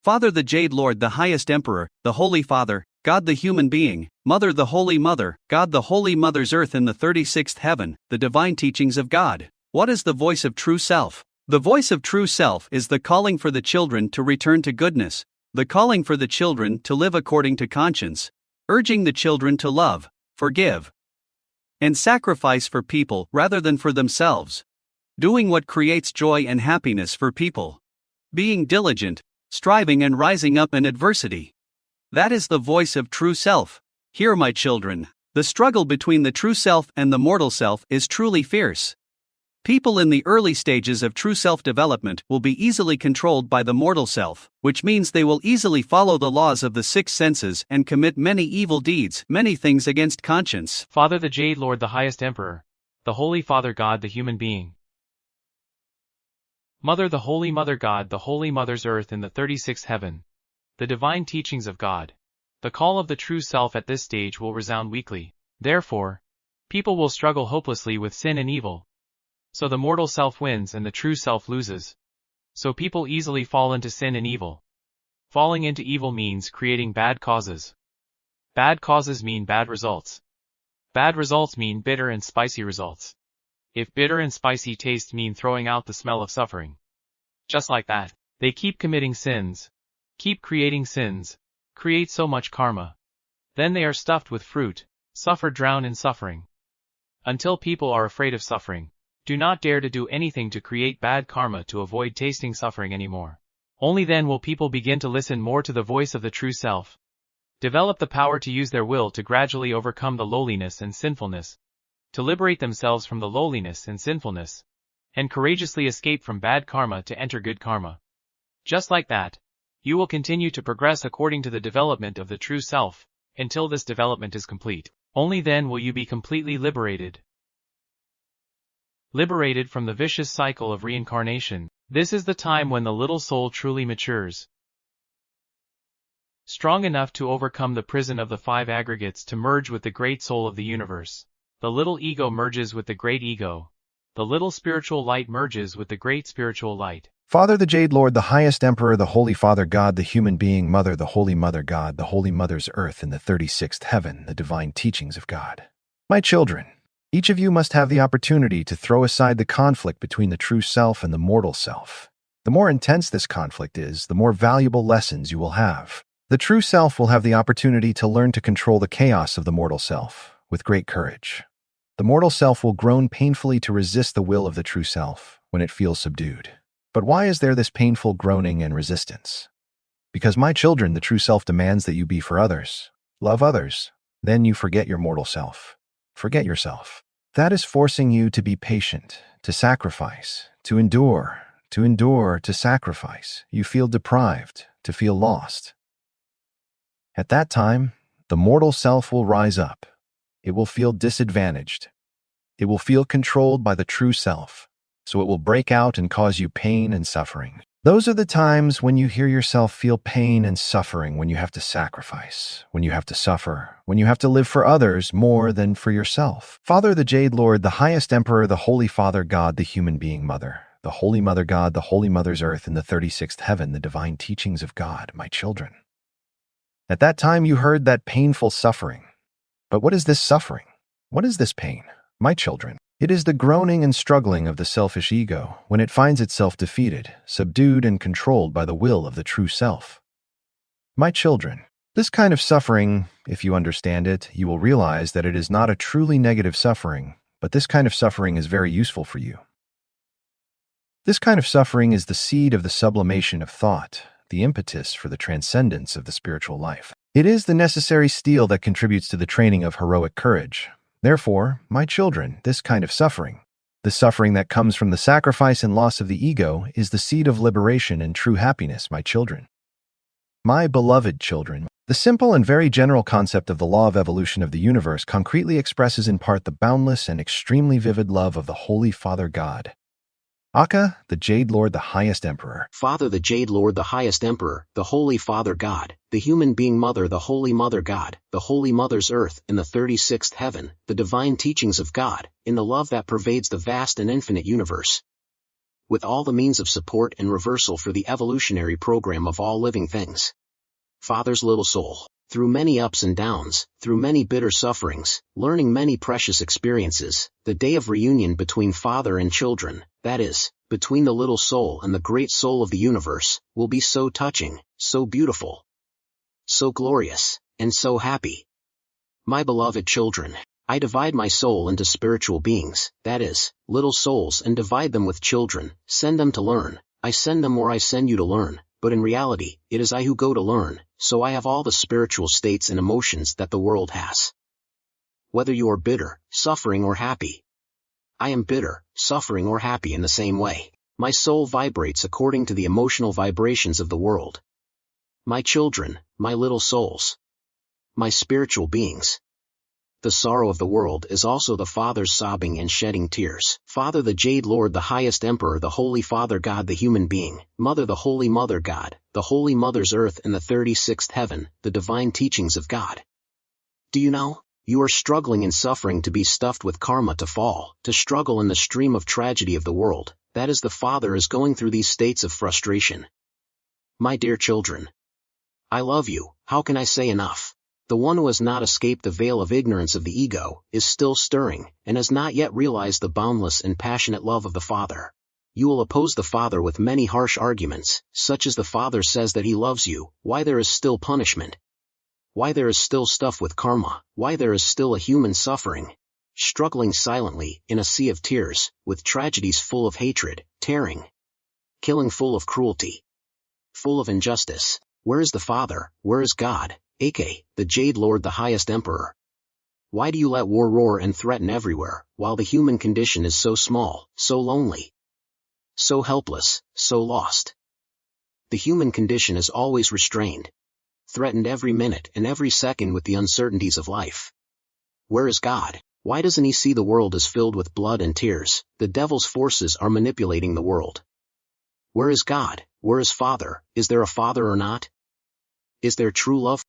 Father the Jade Lord the Highest Emperor, the Holy Father, God the Human Being, Mother the Holy Mother, God the Holy Mother's Earth in the 36th Heaven, the Divine Teachings of God. What is the voice of true self? The voice of true self is the calling for the children to return to goodness, the calling for the children to live according to conscience, urging the children to love, forgive, and sacrifice for people rather than for themselves. Doing what creates joy and happiness for people. Being diligent, striving and rising up in adversity. That is the voice of true self. Hear, my children, the struggle between the true self and the mortal self is truly fierce. People in the early stages of true self-development will be easily controlled by the mortal self, which means they will easily follow the laws of the six senses and commit many evil deeds, many things against conscience. Father the Jade Lord the Highest Emperor, the Holy Father God the Human Being. Mother the Holy Mother God the Holy Mother's Earth in the 36th Heaven. The Divine Teachings of God. The call of the true self at this stage will resound weakly. Therefore, people will struggle hopelessly with sin and evil. So the mortal self wins and the true self loses. So people easily fall into sin and evil. Falling into evil means creating bad causes. Bad causes mean bad results. Bad results mean bitter and spicy results. If bitter and spicy taste mean throwing out the smell of suffering. Just like that, they keep committing sins. Keep creating sins. Create so much karma. Then they are stuffed with fruit, drown in suffering. Until people are afraid of suffering, do not dare to do anything to create bad karma to avoid tasting suffering anymore. Only then will people begin to listen more to the voice of the true self. Develop the power to use their will to gradually overcome the lowliness and sinfulness, to liberate themselves from the lowliness and sinfulness, and courageously escape from bad karma to enter good karma. Just like that, you will continue to progress according to the development of the true self, until this development is complete. Only then will you be completely liberated. Liberated from the vicious cycle of reincarnation. This is the time when the little soul truly matures. Strong enough to overcome the prison of the five aggregates to merge with the great soul of the universe. The little ego merges with the great ego. The little spiritual light merges with the great spiritual light. Father the Jade Lord, the Highest Emperor, the Holy Father God, the Human Being, Mother, the Holy Mother God, the Holy Mother's Earth in the 36th Heaven, the Divine Teachings of God. My children, each of you must have the opportunity to throw aside the conflict between the true self and the mortal self. The more intense this conflict is, the more valuable lessons you will have. The true self will have the opportunity to learn to control the chaos of the mortal self with great courage. The mortal self will groan painfully to resist the will of the true self when it feels subdued. But why is there this painful groaning and resistance? Because, my children, the true self demands that you be for others, love others. Then you forget your mortal self. Forget yourself. That is forcing you to be patient, to sacrifice, to endure, to sacrifice. You feel deprived, to feel lost. At that time, the mortal self will rise up. It will feel disadvantaged. It will feel controlled by the true self. So it will break out and cause you pain and suffering. Those are the times when you hear yourself feel pain and suffering, when you have to sacrifice, when you have to suffer, when you have to live for others more than for yourself. Father the Jade Lord, the Highest Emperor, the Holy Father God, the Human Being, Mother, the Holy Mother God, the Holy Mother's Earth in the 36th Heaven, the Divine Teachings of God, my children. At that time you heard that painful suffering. But what is this suffering? What is this pain? My children, it is the groaning and struggling of the selfish ego when it finds itself defeated, subdued, and controlled by the will of the true self. My children, this kind of suffering, if you understand it, you will realize that it is not a truly negative suffering, but this kind of suffering is very useful for you. This kind of suffering is the seed of the sublimation of thought, the impetus for the transcendence of the spiritual life. It is the necessary steel that contributes to the training of heroic courage. Therefore, my children, this kind of suffering, the suffering that comes from the sacrifice and loss of the ego, is the seed of liberation and true happiness, my children. My beloved children, the simple and very general concept of the law of evolution of the universe concretely expresses in part the boundless and extremely vivid love of the Holy Father God. Akka, the Jade Lord, the Highest Emperor. Father the Jade Lord, the Highest Emperor, the Holy Father God, the Human Being, Mother, the Holy Mother God, the Holy Mother's Earth in the 36th Heaven, the Divine Teachings of God, in the love that pervades the vast and infinite universe. with all the means of support and reversal for the evolutionary program of all living things. Father's little soul, through many ups and downs, through many bitter sufferings, learning many precious experiences, the day of reunion between father and children, that is, between the little soul and the great soul of the universe, will be so touching, so beautiful, so glorious, and so happy. My beloved children, I divide my soul into spiritual beings, that is, little souls, and divide them with children, send them to learn. I send them or I send you to learn, but in reality, it is I who go to learn, so I have all the spiritual states and emotions that the world has. Whether you are bitter, suffering, or happy, I am bitter, suffering, or happy in the same way. My soul vibrates according to the emotional vibrations of the world. My children, my little souls, my spiritual beings. The sorrow of the world is also the Father's sobbing and shedding tears. Father the Jade Lord, the highest Emperor, the Holy Father God, the human being, Mother the Holy Mother God, the Holy Mother's earth in the 36th heaven, the divine teachings of God. Do you know? You are struggling and suffering to be stuffed with karma, to fall, to struggle in the stream of tragedy of the world. That is, the Father is going through these states of frustration. My dear children, I love you. How can I say enough? The one who has not escaped the veil of ignorance of the ego is still stirring, and has not yet realized the boundless and passionate love of the Father. You will oppose the Father with many harsh arguments, such as the Father says that he loves you, why there is still punishment, why there is still stuff with karma, why there is still a human suffering, struggling silently, in a sea of tears, with tragedies full of hatred, tearing, killing, full of cruelty, full of injustice. Where is the Father? Where is God, aka the Jade Lord, the highest Emperor? Why do you let war roar and threaten everywhere, while the human condition is so small, so lonely, so helpless, so lost? The human condition is always restrained, threatened every minute and every second with the uncertainties of life. Where is God? Why doesn't he see the world is filled with blood and tears? The devil's forces are manipulating the world. Where is God? Where is Father? Is there a Father or not? Is there true love?